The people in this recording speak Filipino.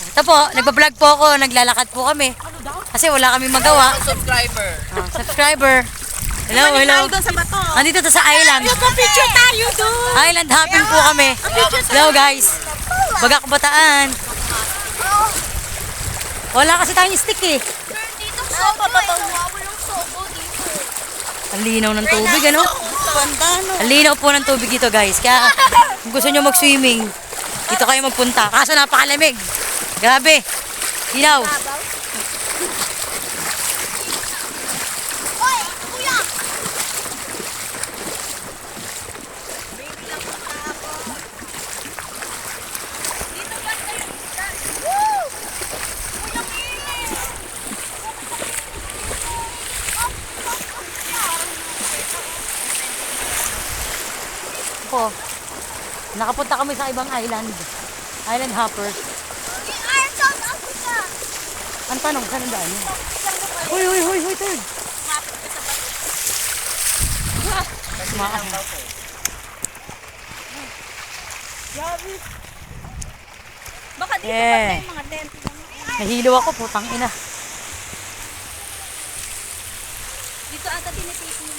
Ito po, nagbablog po ako, naglalakad po kami. Kasi wala kami magawa. Subscriber. Subscriber. Hello, hello. Doon sa bato. Andito to sa island. Picture tayo doon. Island hopping po kami. Hello guys. Bagak Bataan. Wala kasi tayong stick eh. Dito sobo eh. Wawalang sobo dito. Ang linaw ng tubig, ano? Ganda, no? Ang linaw po ng tubig dito guys. Kaya kung gusto nyo mag-swimming, dito kayo magpunta. Kaso napakalamig. Grabe. Linaw. Oy, kuya! Dito ba tayo? Woo! Kuya Mili! Po. Nakapunta kami sa ibang island. Island hopper. Ay, South Africa! Ang tanong, saan ang daan niya? Huy, huy, huy, huy, turn. Baka dito Yeah. yung mga tent. Nahilo ako, putang ina. Dito ata tinitipin.